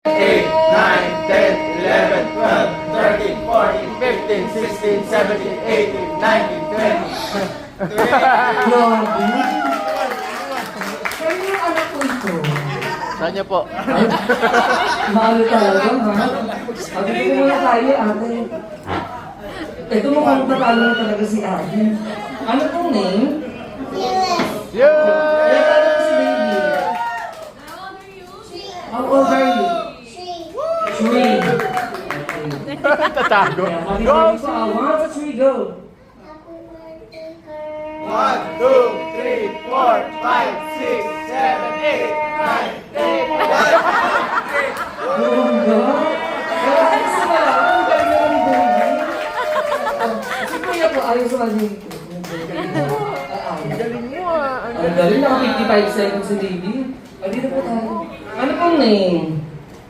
8, 9, 10, 11, 12, 13, 14, 15, 16, 17, 18, 19, 20. Grabe. Kaya yung anak ko ito. Saan niyo po? Mahalo talaga, ha? Sabi ko muna tayo, ate. Ito mukhang tatalo na talaga si ate. Ano pong name? Yeah! Kaya ano po si baby? How old are you? 3. Tatago. Kaya mabibigay ko, 1, 2, 3, go! 1, 2, 3, 4, 5, 6, 7, 8, 9, 10, 11. Oh my God! Kaya ayos na pala. Ang galing naman ni baby. Si kuya po, ayos naman yung Ang galing mo ah. ang galing, naka 55 seconds si baby. Dito po tayo. Ano pong name?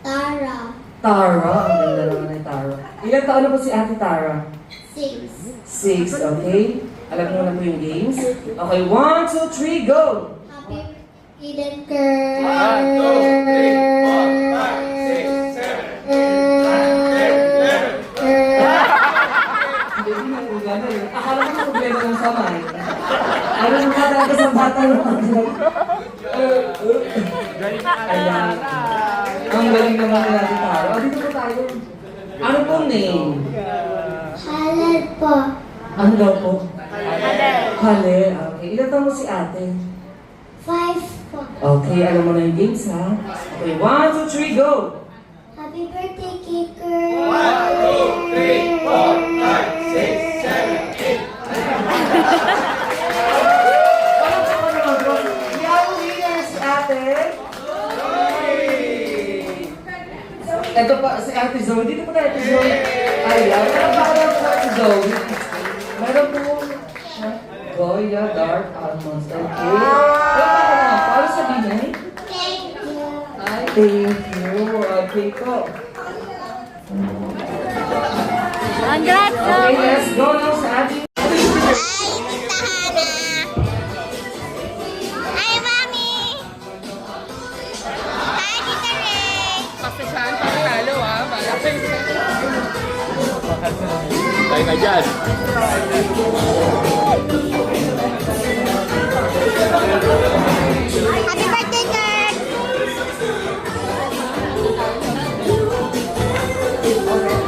Tara. Tara. Ang ganda naman ni Tara. Ilang taon na po si Ate Tara? 6. 6, okay? Alam mo na po yung games? Okay, 1, 2, 3, go! Happy Eden Girl. 1, 2, 3, 4, 5, 6, 7, 8, 9, 10, 11. Baby, nagugana yun. Akala ko problema ng samay. Ano nang kataga sa bata naman? Galing na Ayan. Ang galing naman ni Ate Tara. Dito po tayo. Ano pong name? Halal po. Ano daw po? Halil. Okay. Ilan taon mo si ate? 5 po. Okay, alam mo na yung games ha? Okay, 1, 2, 3, go! Happy birthday, Kicker. 1, 2, 3, 4, 5, 6, 7, 8. Yung winner si ate. Ito pa, si ate Zoe. Dito po tayo, ate Zoe. Ayan, meron po si Zoe. Meron po Goya Dark Almonds. Okay. Para sabihin? Thank you. Ay, thank you. Okay po. Congrats, Okay, let's go now sa ating... Hi, Mami. Hi, Tita Ray. Pasasahan pa talo ah. Tayo na dyan. Happy birthday, Kurt.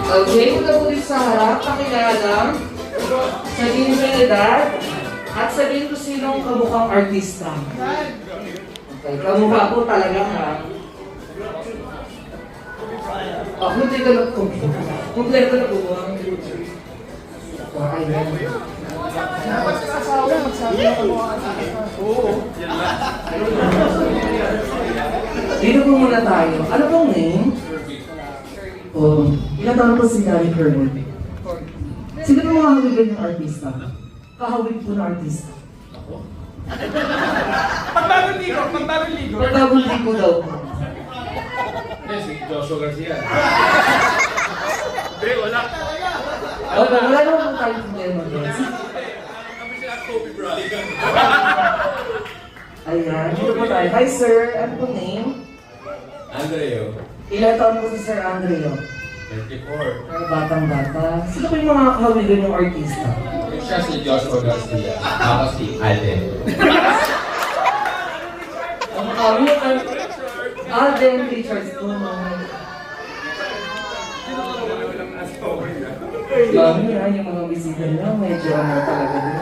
Okay, punta po dito sa harap, pakilala, sabihin sa edad, at sabihin ko sinong kamukhang artista. Okay, kamukha po talaga ha. Kompleto na po. Kompleto na po. Ayan. Dito po muna tayo. Ano pong name? Oh, ilan taon po si Gary Kermit? Sino po mga hawigin ng artista? Kahawig po ng artista. Pagbagong ligo. Pagkabuli ko daw po. Si Joshua Garcia. Hindi, wala. Wala naman po tayong problema doon. Ayan, dito po tayo. Hi sir, ano po name? Andreo. Ilan taon po si Sir Andreo? 34. Ay, batang-bata. Sino po yung mga kahawigan ng artista? Siya si Joshua Garcia. Ako si Alden. Ang kami ang Alden Richards po. Dami na yung mga bisita nila. Medyo ano talaga din.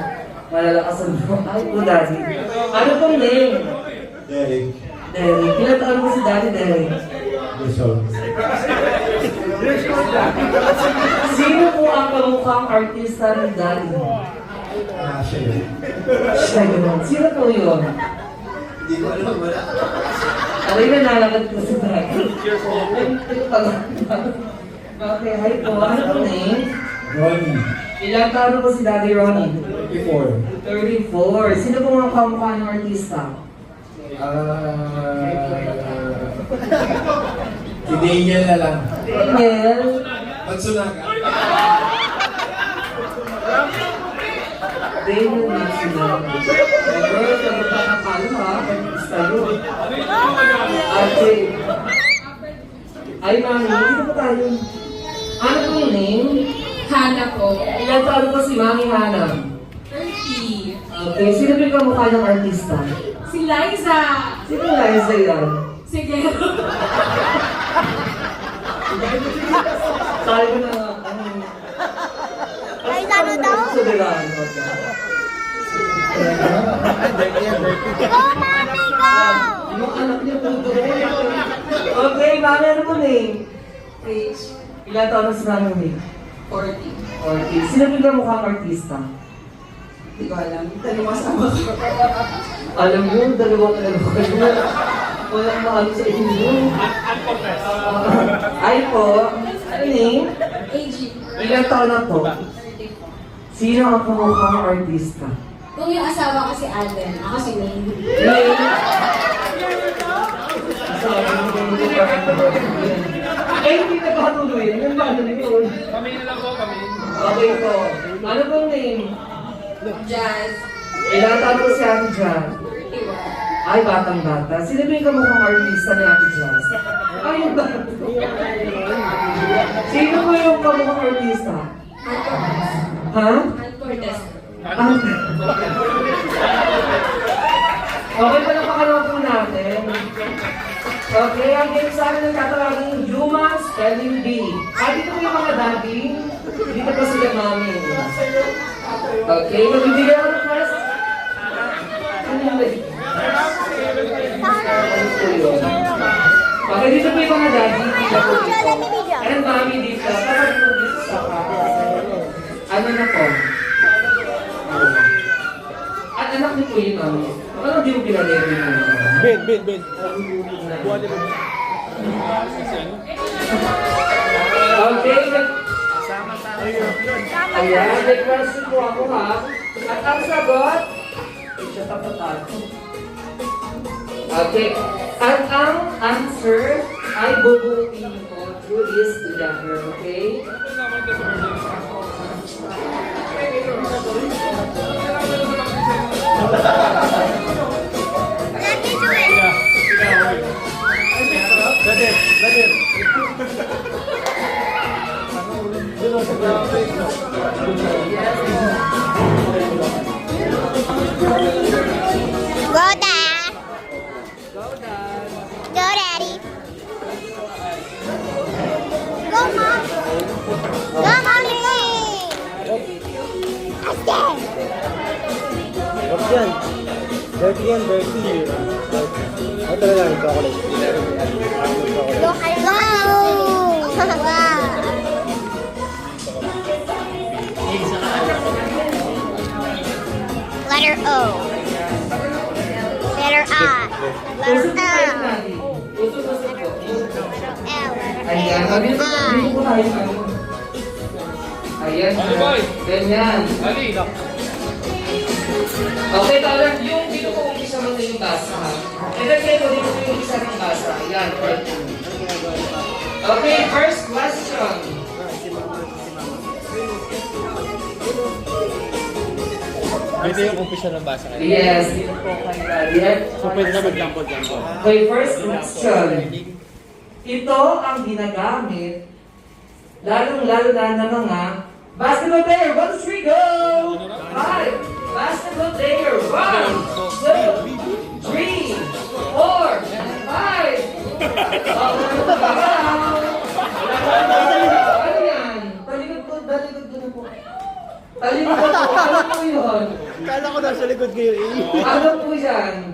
Malalakas ang loob. Ay po, Daddy. Ano pong name? Derek. Derek. Ilan taon po si Daddy Derek? Joshua. Sino po ang kamukhang artista ni Daddy? Siya yun. Siya yun. Sino po yun? Hindi ko alam, wala. Aray na nalakad ko si Daddy. Okay, hi po. Ano po name? Ronnie. Ilang taon po si Daddy Ronnie? 34. 34. Sino po mga kamukha ng artista? Si Daniel na lang. Daniel. Matsunaga. Daniel Matsunaga. Okay, nagpapakalo ha. Gusto yun. Ate. Ay, mami, dito pa tayo. Ano pong name? Hana po. Ilan taon po si Mami Hana? 30. Okay, sino po yung kamukha ng artista? Si Liza. Sino yung Liza yan? Sige. Sabi ko na, Liza ano daw? Sa Dilan, okay. Go, Mami, go! Yung anak niya po doon. Okay, Mami, ano po name? Rich. Ilan taon na si Mami name? 40. Okay, sino po yung kamukhang artista? Hindi ko alam. Dalawa sama ko. Alam mo, dalawa kayo. Walang maano sa inyo. Ay po, ano name? AG. Ilan taon na po? 34. Sino ang kamukhang artista? Kung yung asawa ko si Alden, ako si May. Name? Ay, hindi na patuloy. Ano ba? Ano yun? Kami na lang po, kami. Okay po. Ano pong name? Jazz. Ilan taon po si Ate Jan? 31. Ay, batang-bata. Sino ba yung kamukhang artista ni Ate Jazz? Ay, yung bata. Sino po yung kamukhang artista? Ha? Al Cortez. Ah. Okay, palapakalan po natin. Okay, ang game sa akin nagtatawagin yung Yuma Spelling Bee. Dito po yung mga daddy. Dito po sila mami. Okay, magbibigay ako ng first. Ano yung lagi? Okay, dito po yung mga daddy. Dito po dito. And mami dito. Kapag po dito sa ano na po? At anak niyo po yung mami. Ano di mo pinalero yung mami? Ben. Buwan din mo. Okay, ayan, may question po ako ha. At ang sagot, siya tapatan. Okay, at ang answer ay bubuuin ko through this letter, okay? Lucky to it! Go, Dad! Go, Daddy! Go, Mom! Go, Mommy! Aston! What's yan? Dirty. Ito lang, chocolate. Go! Wow! Letter O. Letter I. Puso Letter po tayo L. natin. Puso po. L. Ayan, sabi ko sabi ko tayo ano. Ayan. Ano, boy? Ganyan. Ali. Okay, tawag yung dito ko umpisa mo yung basa ha. And then kayo dito ko yung isa ng basa. Ayan, part 2. Okay, first question. Pwede yung umpisa ng basa kayo. Yes, dito po kay Dad. So pwede na mag-jumbo. Okay, first question. Ito ang ginagamit lalong-lalo na ng mga basketball player. 1, 2, 3, go! 5. Basketball player. 1, 2, 3, 4, 5. Ano yan? Talikod ko na po. Talikod ko. Ano po yun? Kala ko nasa likod kayo eh. Ano po yan?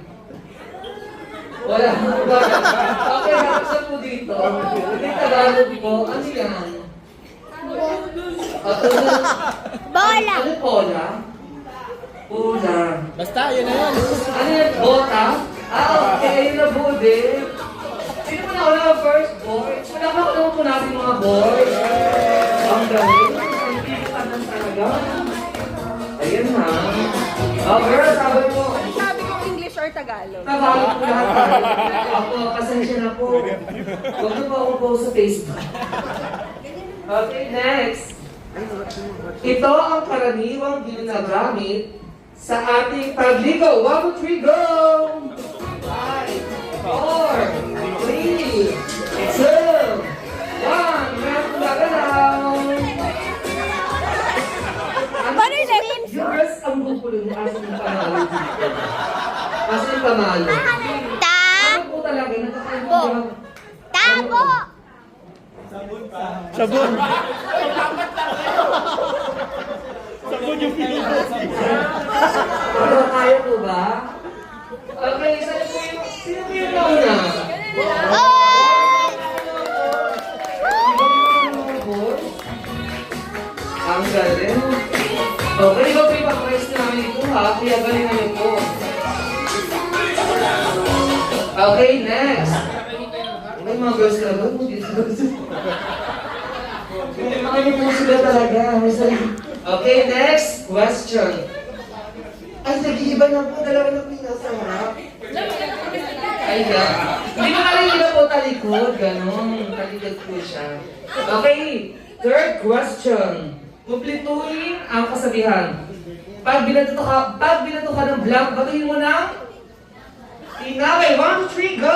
Wala. Okay, nakasal po dito. Hindi Tagalog po. Ano yan? Bola. Ano pola? Pula. Basta, yun na yun. Ano yan? Bota? Okay. Yun na po din. Sino po na wala first boys? Wala ba ko po natin mga boys? Ang galing. Ang pinakanan talaga. Ayan ha. Oh, girl, sabi mo. Sabi ko English or Tagalog. Tagalog po lahat tayo. Ako, pasensya na po. Huwag na po ako po sa Facebook. Okay, next. Ito ang karaniwang ginagamit sa ating pagligo. 1, 2, 3, go! 5, 4, 3, 2, ang gugulo niya. Asan yung panalo dito? Asan yung panalo? Ta. Ano po talaga? Nakakaintindi. Tabo. Sabon. Ano, kaya po ba? Okay, sino po yung nauna? Oy. Ang galing. Okay, ikaw po yung pa-price namin ito ha. Kaya galingan niyo po. Okay, next. May mga girls ka ba? Mga niyo po sila talaga. Okay, next question. Ay, nag-iiba na po. Dalawa na po yung nasa harap. Ay, hindi mo nakikita po talikod. Ganon. Talikod po siya. Okay, third question. Kumplituhin ang kasabihan. Pag binato ka ng blank, batuhin mo ng tinapay. 1, 2, 3, go!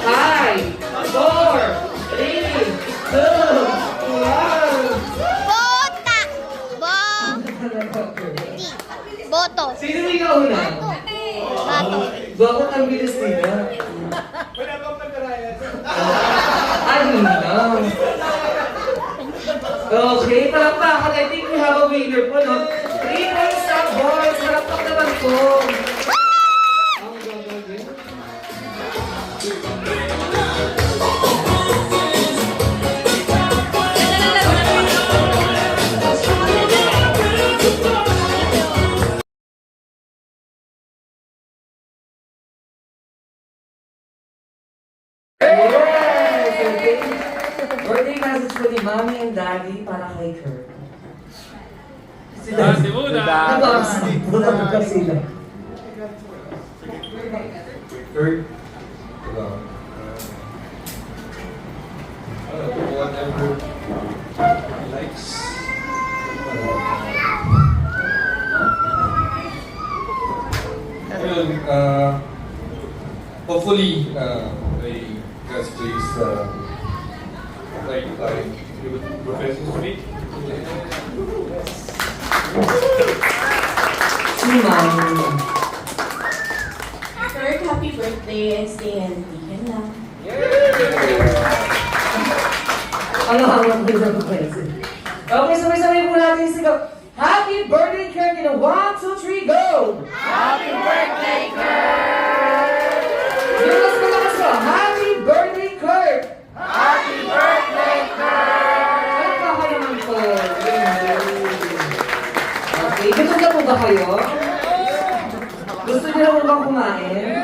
5, 4, 3, 2, 1. Bota. Boto. Sino yung ikauna? Bato. Bakit ang bilis nila? Ano na? Okay, palakpakan. I think we have a winner po, no? 3 points up, boys. Palakpak naman po. Ang gagawin. Yes! Okay. Birthday message po ni Mommy and Daddy para kay Kurt. Dati muna. Nabasa po talaga sila. Kurt, whatever he likes. Ayun, hopefully, may God please, like, Professor Smith. Si Mommy. Kurt, happy birthday and stay healthy. Yan lang. Ano hawak mo sa present? Okay, sabay-sabay po natin sigaw. Happy birthday, Kurt! In a 1, 2, 3, go! Happy birthday, Kurt! Mas malakas ko. Happy birthday, Kurt! Happy birthday, Kurt! Ay, baka naman po. Okay, gusto na po ba kayo? Gusto niyo na po ba kumain?